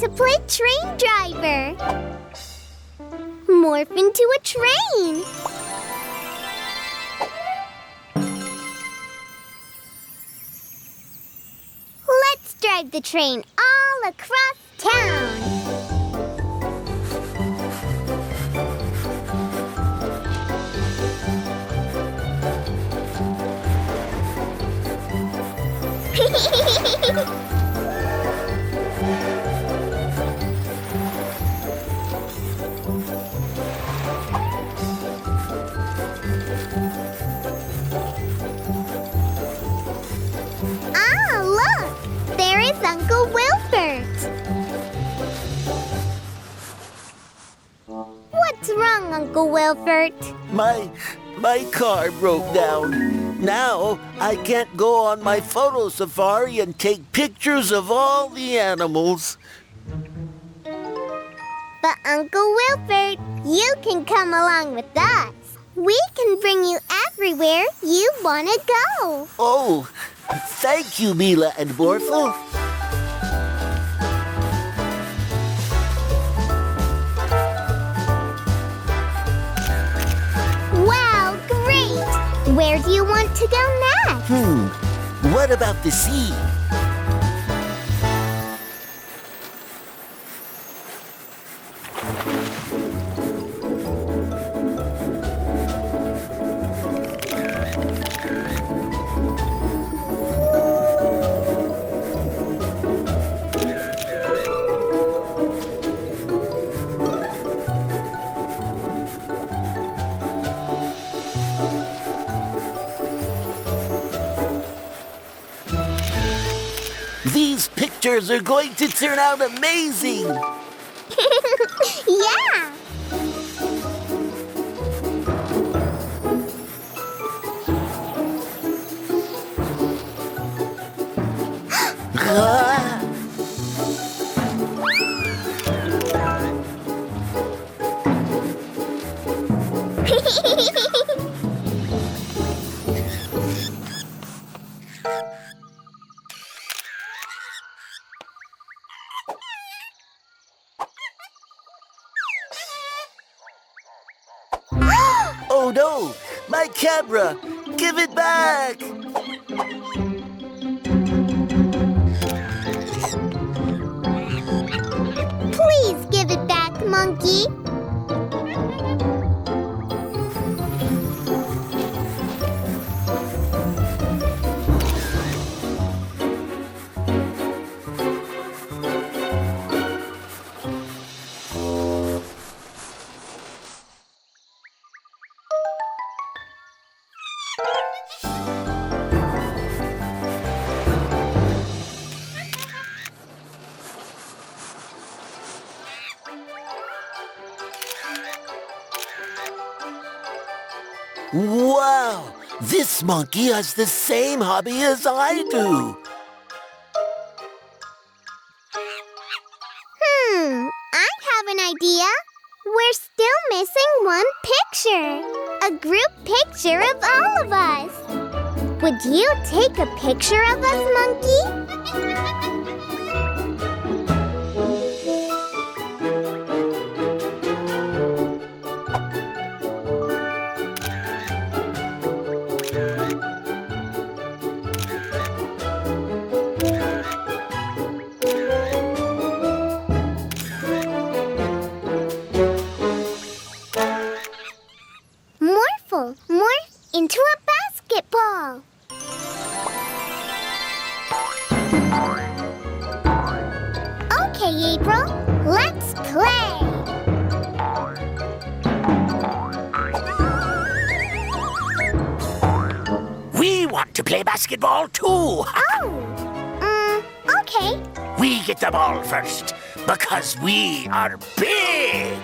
to play train driver. Morph into a train. Let's drive the train all across town. Ah, look! There is Uncle Wilfert. What's wrong, Uncle Wilfert? My car broke down. Now I can't go on my photo safari and take pictures of all the animals. But Uncle Wilfert, you can come along with us. We can bring you everywhere you want to go. Oh, thank you, Mila and Morphle. Wow, great! Where do you want to go next? What about the sea? These pictures are going to turn out amazing! Yeah! Ah! Oh no! My camera! Give it back! Please give it back, monkey. Wow! This monkey has the same hobby as I do. I have an idea. We're still missing one picture. A group picture of all of us. Would you take a picture of us, monkey? Morphle, morph into a basketball. Okay, April, let's play. We want to play basketball too. Oh, okay. We get the ball first because we are big.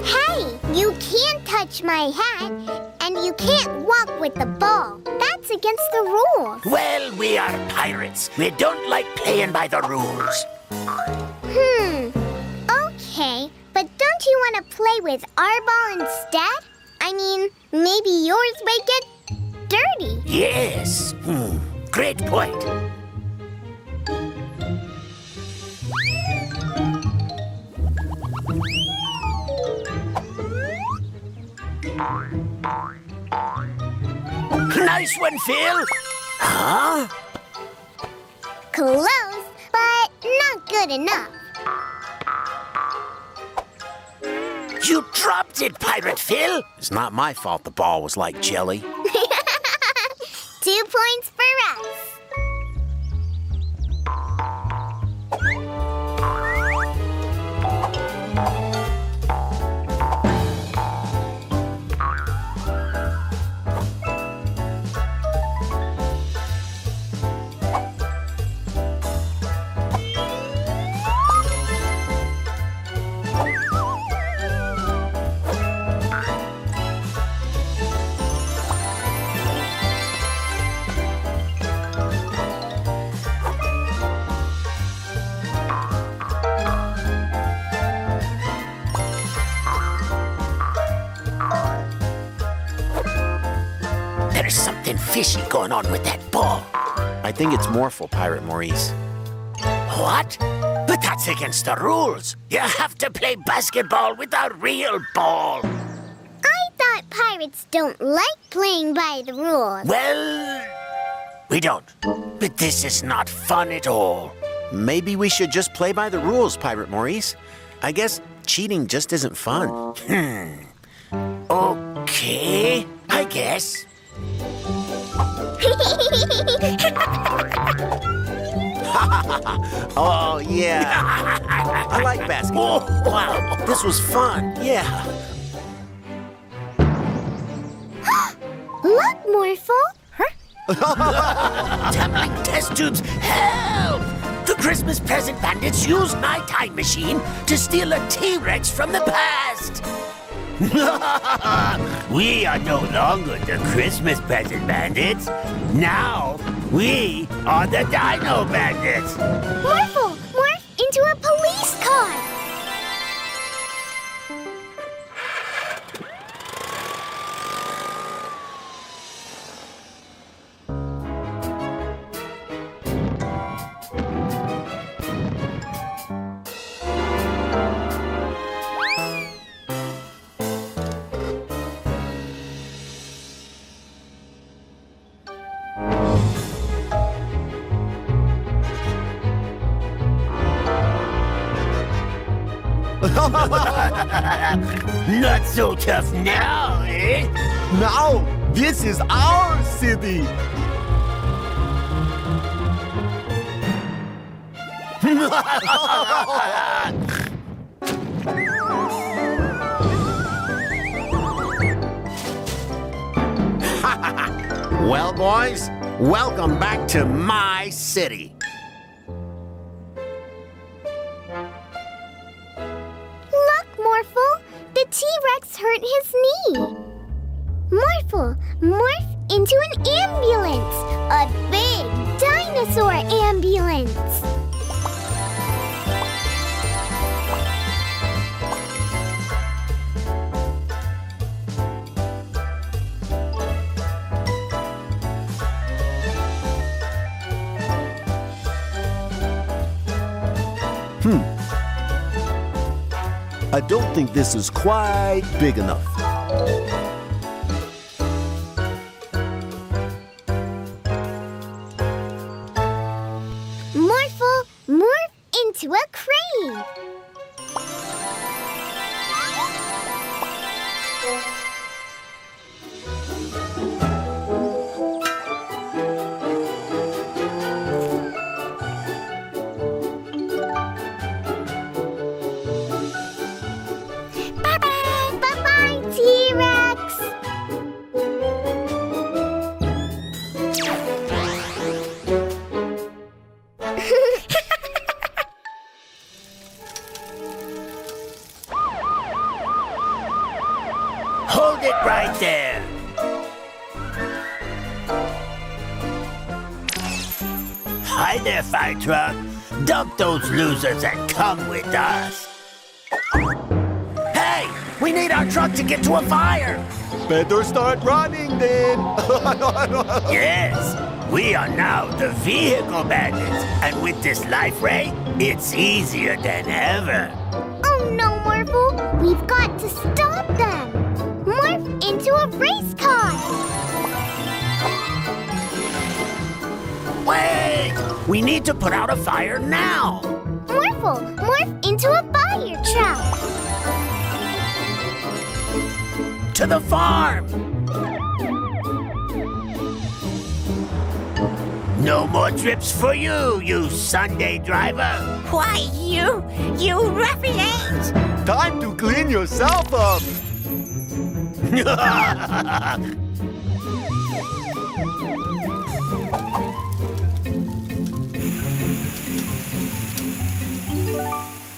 Hey, you can't touch my hat, and you can't walk with the ball. That's against the rules. Well, we are pirates. We don't like playing by the rules. Okay, but don't you want to play with our ball instead? I mean, maybe yours might get dirty. Yes. Great point. Nice one, Phil. Huh? Close, but not good enough. You dropped it, Pirate Phil. It's not my fault the ball was like jelly. 2 points for us. There's something fishy going on with that ball. I think it's Morphle, Pirate Maurice. What? But that's against the rules. You have to play basketball with a real ball. I thought pirates don't like playing by the rules. Well, we don't. But this is not fun at all. Maybe we should just play by the rules, Pirate Maurice. I guess cheating just isn't fun. Okay, I guess. Oh, yeah. I like basketball. Oh, wow. This was fun. Yeah. Look, Morphle. Tumbling test tubes, help! The Christmas present bandits used my time machine to steal a T-Rex from the past. We are no longer the Christmas present bandits. Now, we are the Dino Bandits. Morphle, morph into a police car. Not so tough now, eh? Now, this is our city. Well, boys, welcome back to my city. Look, Morphle. The T-Rex hurt his knee. Morphle, morph into an ambulance. A big dinosaur ambulance. I don't think this is quite big enough. Morphle, morph into a crane. Bye-bye, T-Rex. Hold it right there. Hi there, fire truck. Dump those losers and come with us. Hey, we need our truck to get to a fire. Better start running then. Yes, we are now the Vehicle Bandits. And with this life ray, it's easier than ever. Oh no, Morphle. We've got to stop them. Morph into a race car. Wait! We need to put out a fire now! Morphle, morph into a fire truck. To the farm! No more trips for you, you Sunday driver! Why, you ruffians! Time to clean yourself up.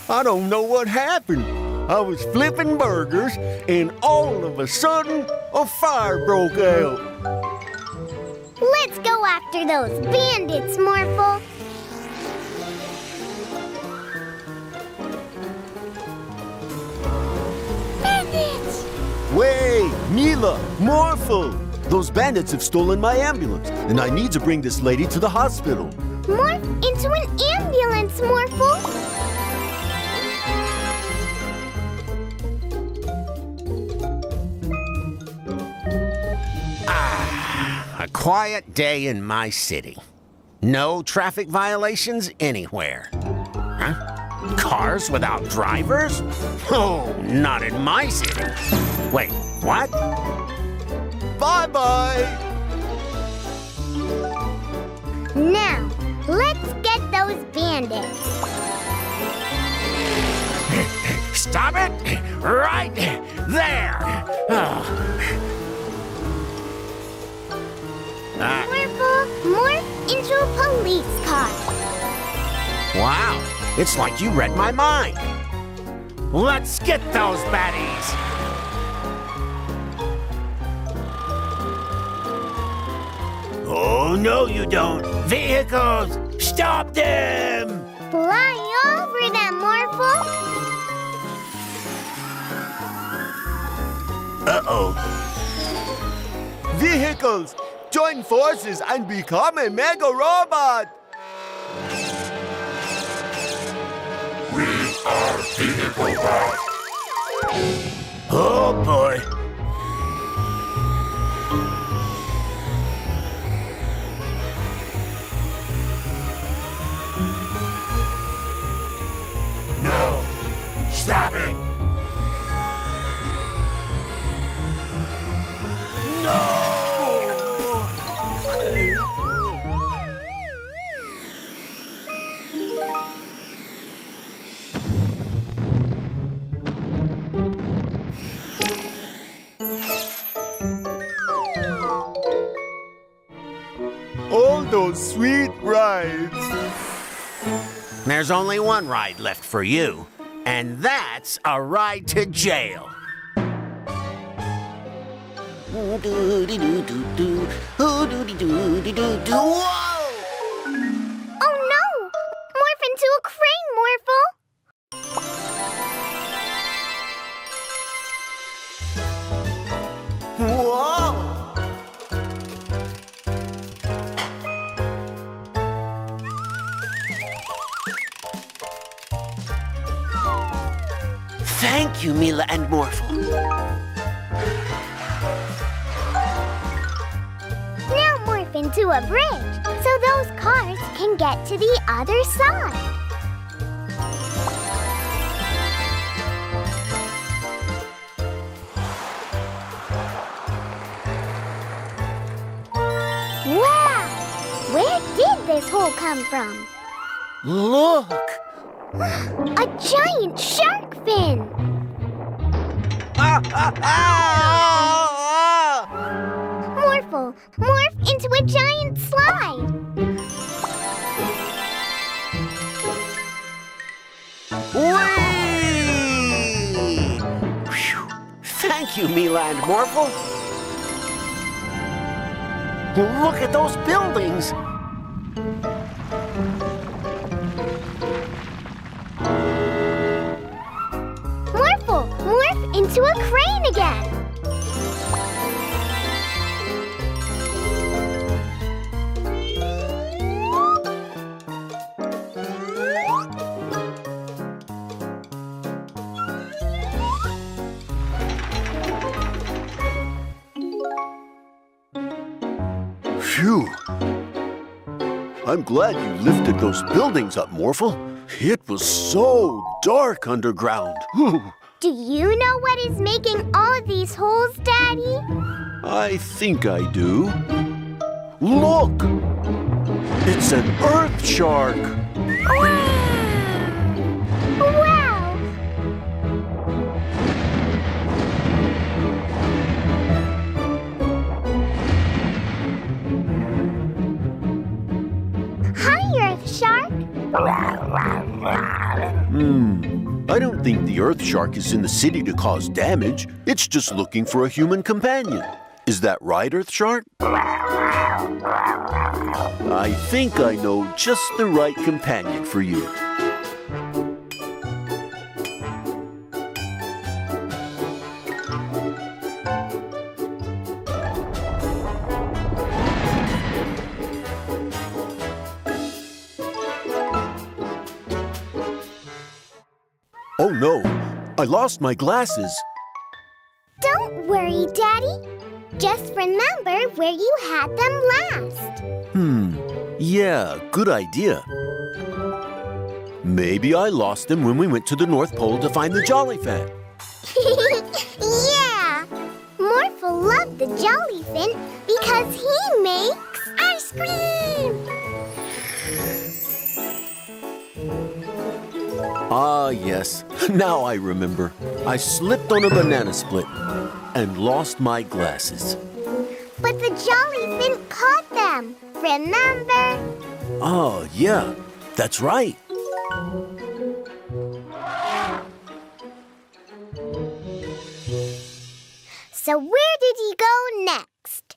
I don't know what happened. I was flipping burgers, and all of a sudden, a fire broke out. Let's go after those bandits, Morphle. Bandits! Wait, Mila, Morphle! Those bandits have stolen my ambulance, and I need to bring this lady to the hospital. Morph into an ambulance, Morphle. A quiet day in my city. No traffic violations anywhere. Huh? Cars without drivers? Oh, not in my city. Wait, what? Bye-bye! Now, let's get those bandits. Stop it! Right there! Oh. Morphle, morph into a police car. Wow, it's like you read my mind. Let's get those baddies! Oh, no, you don't! Vehicles! Stop them! Fly over them, Morphle. Uh-oh. Vehicles, join forces and become a mega robot! Oh, boy. No! Stop it! All those sweet rides. There's only one ride left for you, and that's a ride to jail. Whoa! Oh no! Morph into a crane, Morphle. Whoa! Thank you, Mila and Morphle. Now morph into a bridge so those cars can get to the other side. Wow! Where did this hole come from? Look! A giant shark fin! Morphle, morph into a giant slide! Whee! Phew. Thank you, Mila and Morphle. Look at those buildings. Morphle, morph into a crane again! Phew. I'm glad you lifted those buildings up, Morphle. It was so dark underground. Whew. Do you know what is making all of these holes, Daddy? I think I do. Look! It's an earth shark! Wow! Hi, Earth Shark! I don't think the earth shark is in the city to cause damage. It's just looking for a human companion. Is that right, Earth Shark? I think I know just the right companion for you. Oh no, I lost my glasses. Don't worry, Daddy. Just remember where you had them last. Yeah, good idea. Maybe I lost them when we went to the North Pole to find the Jollyfin. Yeah! Morphle loved the Jollyfin because he makes ice cream! Ah, yes. Now I remember. I slipped on a banana split and lost my glasses. But the Jollyfin caught them, remember? Oh, yeah, that's right. So where did he go next?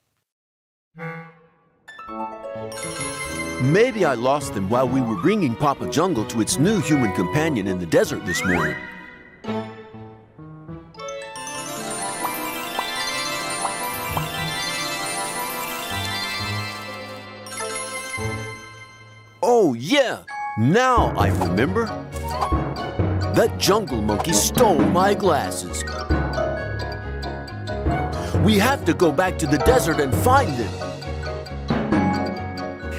Maybe I lost them while we were bringing Papa Jungle to its new human companion in the desert this morning. Oh, yeah! Now I remember. That jungle monkey stole my glasses. We have to go back to the desert and find it.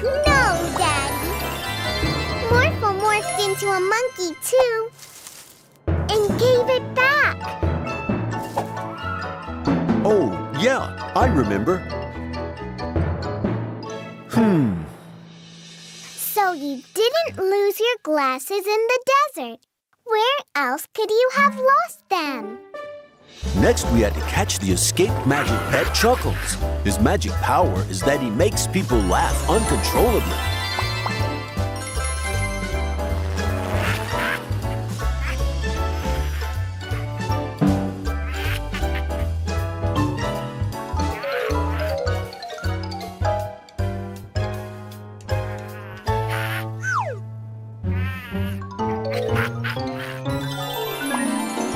No, Daddy. Morphle morphed into a monkey, too. And gave it back. Oh, yeah, I remember. So you didn't lose your glasses in the desert. Where else could you have lost them? Next, we had to catch the escaped magic pet Chuckles. His magic power is that he makes people laugh uncontrollably.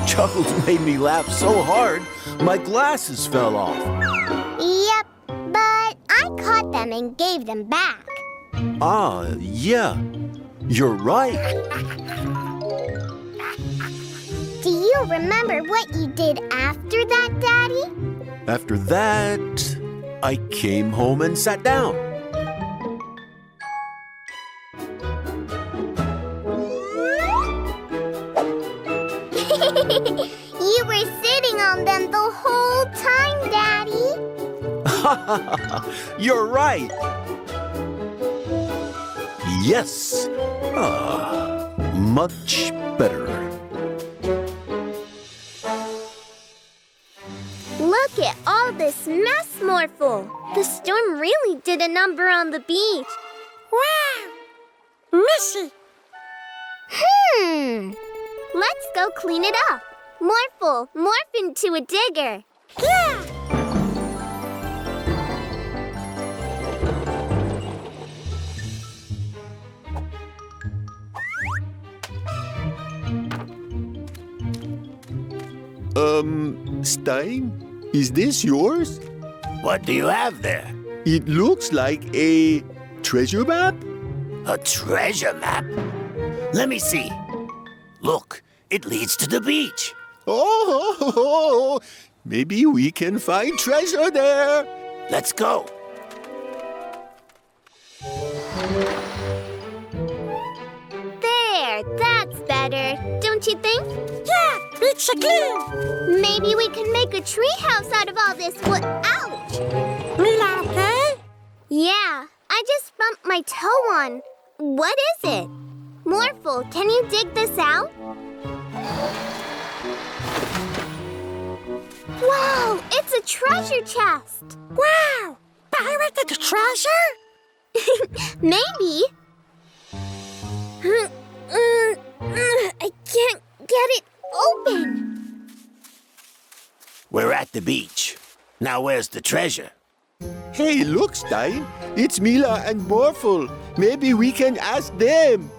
Chuckles made me laugh so hard, my glasses fell off. Yep, but I caught them and gave them back. Ah, yeah, you're right. Do you remember what you did after that, Daddy? After that, I came home and sat down. You were sitting on them the whole time, Daddy. You're right. Yes. Much better. Look at all this mess, Morphle. The storm really did a number on the beach. Wow! Messy! Let's go clean it up. Morphle, morph into a digger. Yeah! Stein, is this yours? What do you have there? It looks like a treasure map. A treasure map? Let me see. Look, it leads to the beach. Oh, maybe we can find treasure there. Let's go. There, that's better. Don't you think? Yeah, it's again. Maybe we can make a treehouse out of all this wood. Ouch! Mila, okay? Yeah, I just bumped my toe on. What is it? Morphle, can you dig this out? Wow, it's a treasure chest. Wow, pirated treasure? Maybe. I can't get it open. We're at the beach. Now where's the treasure? Hey, look, Stein. It's Mila and Morphle. Maybe we can ask them.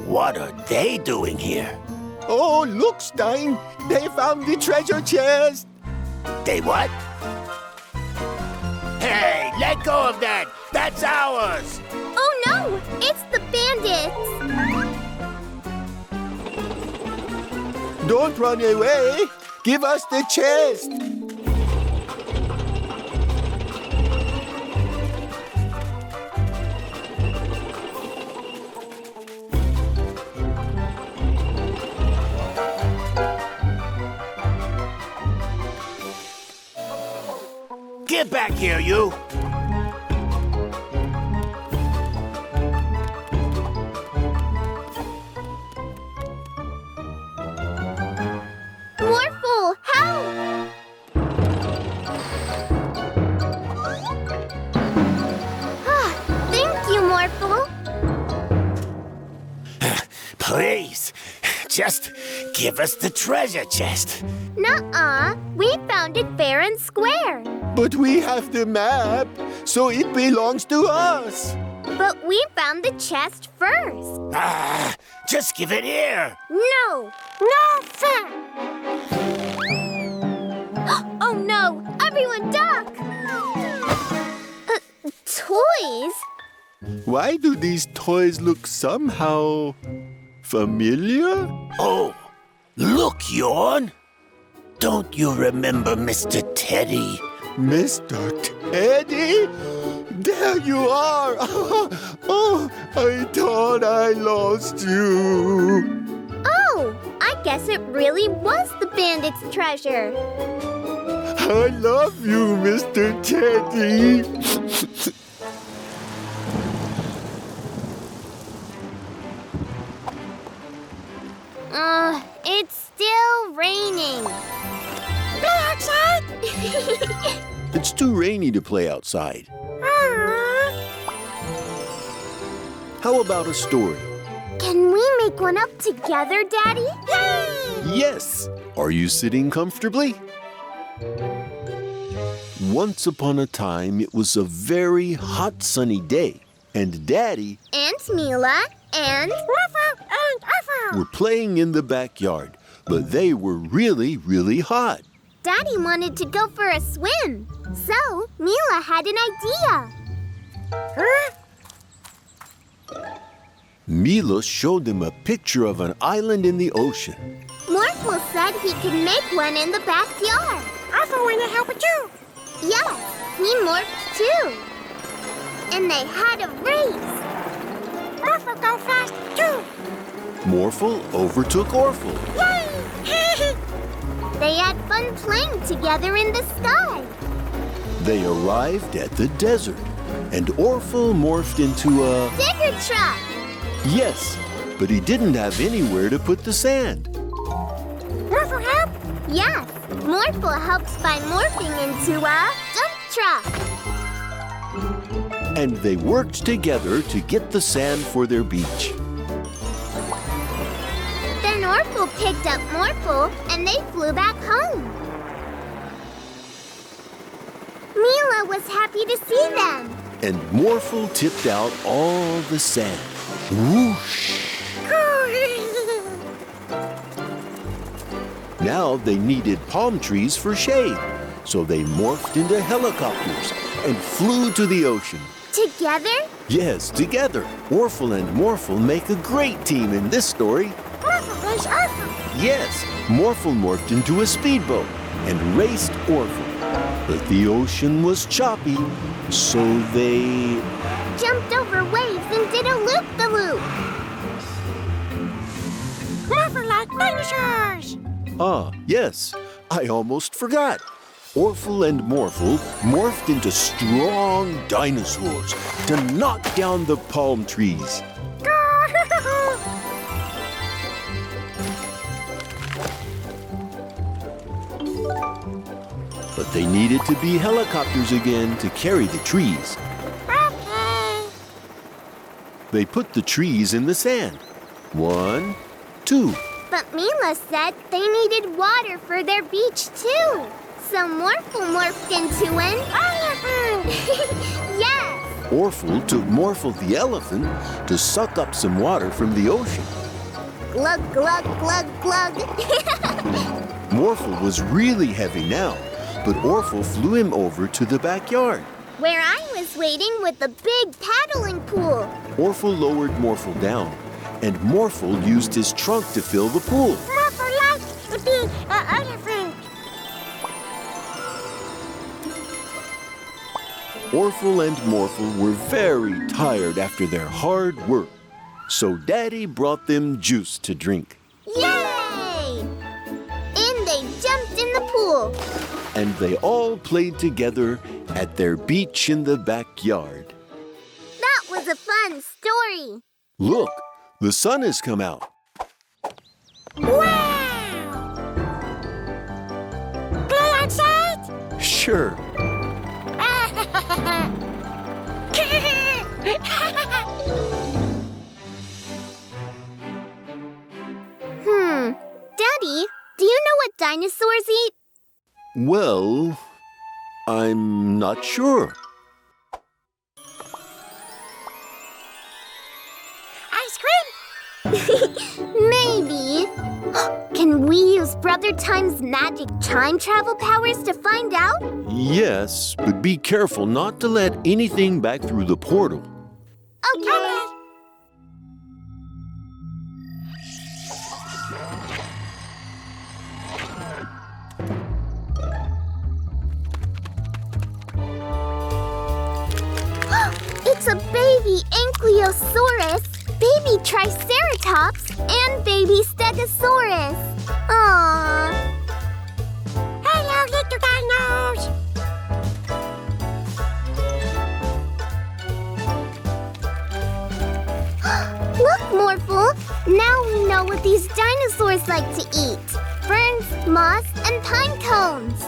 What are they doing here? Oh, look, Stein. They found the treasure chest. They what? Hey, let go of that! That's ours! Oh no, it's the bandits. Don't run away. Give us the chest. Get back here, you! Morphle, help! Thank you, Morphle. Please, just give us the treasure chest. Nuh-uh, we found it fair and square. But we have the map, so it belongs to us. But we found the chest first. Just give it here. No! No fair! Oh no! Everyone duck! Toys? Why do these toys look somehow familiar? Oh, look, Yorn. Don't you remember Mr. Teddy? Mr. Teddy? There you are! Oh, I thought I lost you. Oh, I guess it really was the bandit's treasure. I love you, Mr. Teddy. It's still raining. Play outside? It's too rainy to play outside. How about a story? Can we make one up together, Daddy? Yay! Yes. Are you sitting comfortably? Once upon a time, it was a very hot sunny day, and Daddy And Mila and... Morphle and Morphle. were playing in the backyard, but they were really, really hot. Daddy wanted to go for a swim. So, Mila had an idea. Mila showed them a picture of an island in the ocean. Morphle said he could make one in the backyard. Morphle wanna help it too. Yes, he morphed too. And they had a race. Morphle go fast too. Morphle overtook Orphle. Yay! They had fun playing together in the sky. They arrived at the desert, and Orphle morphed into a... Digger truck. Yes, but he didn't have anywhere to put the sand. Morphle help? Yes, Morphle helps by morphing into a dump truck. And they worked together to get the sand for their beach. Then Orphle picked up Morphle and they flew back home. Mila was happy to see them. And Morphle tipped out all the sand. Whoosh! Now they needed palm trees for shade, so they morphed into helicopters and flew to the ocean. Together? Yes, together. Orphle and Morphle make a great team in this story. Morphle plays Morphle. Yes, Morphle morphed into a speedboat and raced Orphle. But the ocean was choppy, so they... Jumped over waves and did Yes, I almost forgot. Morphle and Morphle morphed into strong dinosaurs to knock down the palm trees. But they needed to be helicopters again to carry the trees. Okay. They put the trees in the sand. 1, 2. But Mila said they needed water for their beach too. So Morphle morphed into an elephant. Yes. Morphle took Morphle the elephant to suck up some water from the ocean. Glug, glug, glug, glug. Morphle was really heavy now, but Morphle flew him over to the backyard. Where I was waiting with the big paddling pool. Morphle lowered Morphle down, and Morphle used his trunk to fill the pool. Morphle likes to be an elephant. Morphle and Morphle were very tired after their hard work, so Daddy brought them juice to drink. Yay! And they jumped in the pool. And they all played together at their beach in the backyard. That was a fun story. Look, the sun has come out. Wow! Play outside? Sure. Daddy, do you know what dinosaurs eat? Well, I'm not sure. Ice cream? Maybe. Can we use Brother Time's magic time travel powers to find out? Yes, but be careful not to let anything back through the portal. Okay. It's a baby Ankylosaurus, baby Triceratops, and baby Stegosaurus. Aww. Hello, little dinos. Look, Morphle. Now we know what these dinosaurs like to eat. Ferns, moss, and pine cones.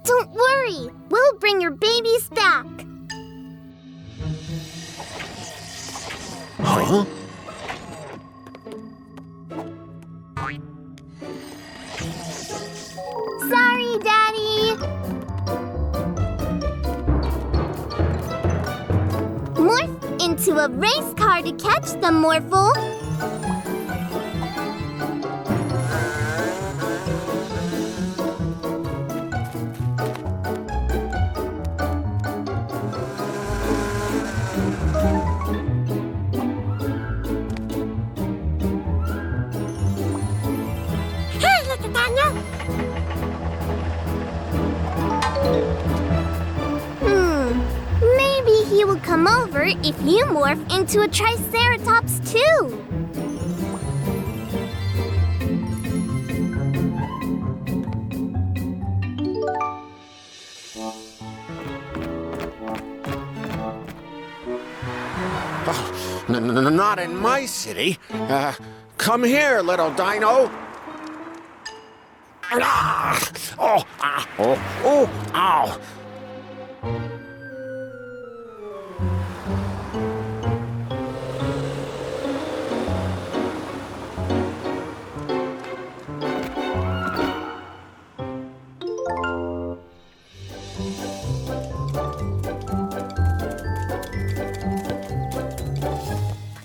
Don't worry. We'll bring your babies back. Huh? Sorry, Daddy. Morph into a race car to catch them, Morphle. Hey, little dino. Maybe he will come over if you morph into a Triceratops too. Not in my city. Come here, little dino. Ah! Oh, ah, oh, ow.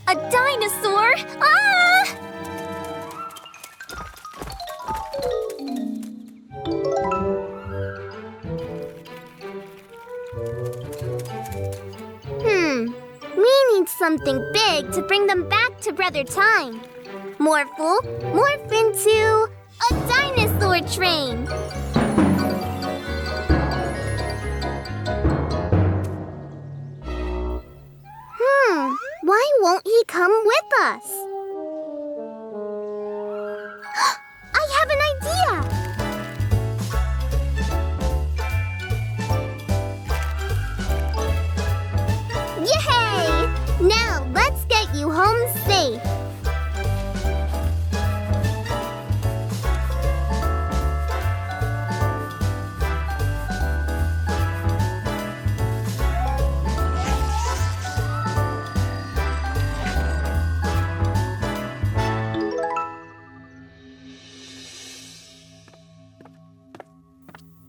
A dinosaur? Ah! We need something big to bring them back to Brother Time. Morphle, morph into a dinosaur train. Why won't he come with us? I have an idea! Yay! Now let's get you home safe.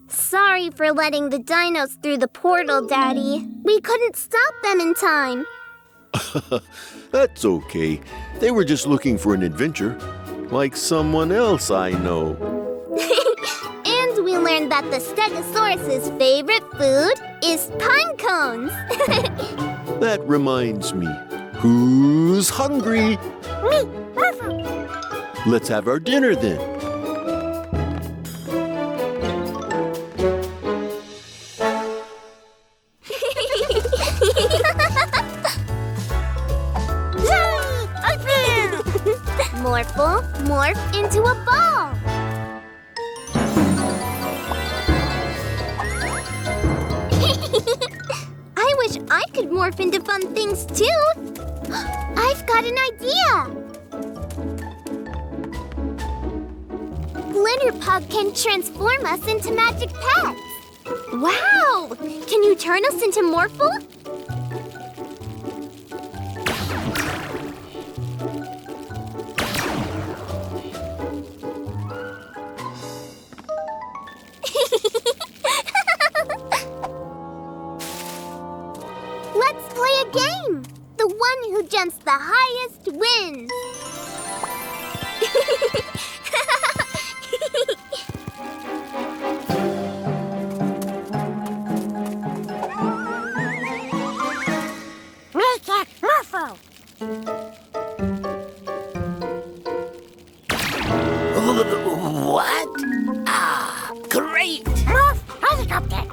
Sorry for letting the dinos through the portal, Daddy. We couldn't stop them in time. That's okay. They were just looking for an adventure, like someone else I know. And we learned that the Stegosaurus's favorite food is pine cones. That reminds me. Who's hungry? Me, Morphle. Let's have our dinner then. Morphle, morph into a ball. I wish I could morph into fun things too. I've got an idea. Glitterpug can transform us into magic pets. Wow! Can you turn us into Morphle? Let's play a game. The one who jumps the highest wins. Make it Morphle. What? Ah, great! Morph helicopter.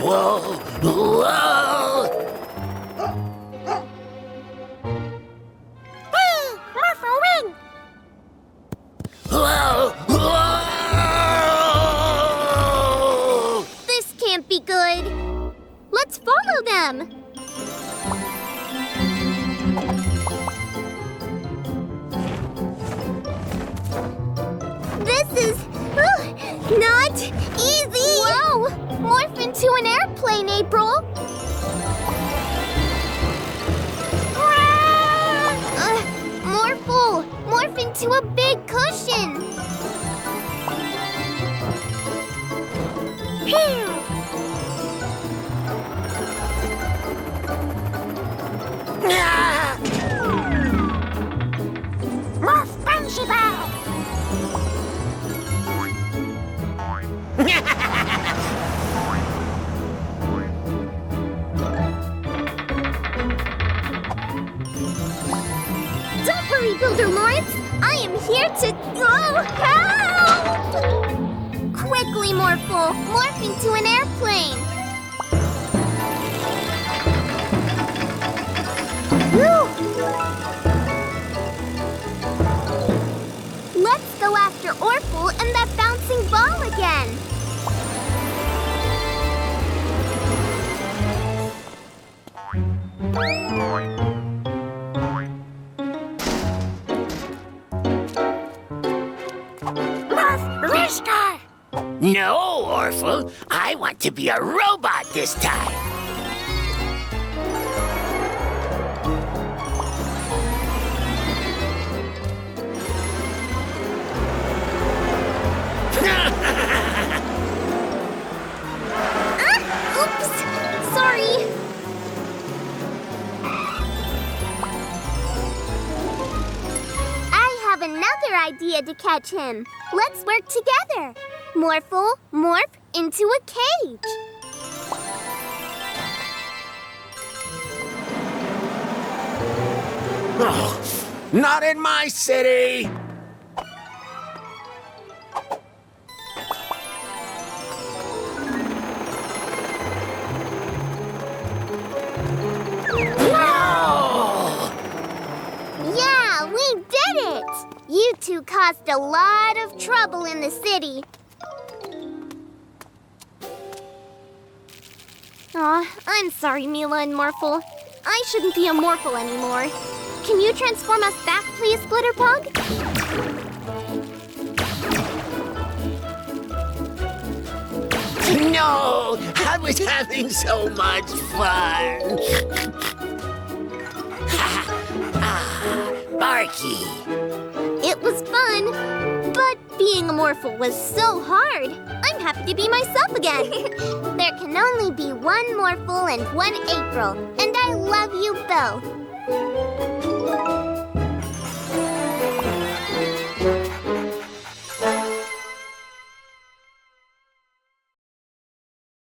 Whoa! Whoa! Hey, Morphle win. Whoa! Whoa! This can't be good. Let's follow them. This is not easy. Whoa! Morph into an airplane, April. Morphle, morph into a big cushion. Phew. Ah! Morph bouncy ball. Don't worry, Builder Lawrence. I am here to... Oh, help! Quickly, Morphle. Morph into an airplane. Whew. Let's go after Orphle and that bouncing ball again. Morph race car. No, Orphle. I want to be a robot this time. Oops! Sorry. I have another idea to catch him. Let's work together. Morphle, morph into a cage. Oh, not in my city! Yeah, we did it! You two caused a lot of trouble in the city. Aw, I'm sorry, Mila and Morphle. I shouldn't be a Morphle anymore. Can you transform us back, please, Glitterpug? No, I was having so much fun. Barky. It was fun, but being a Morphle was so hard. I'm happy to be myself again. There can only be one Morphle and one April, and I love you both.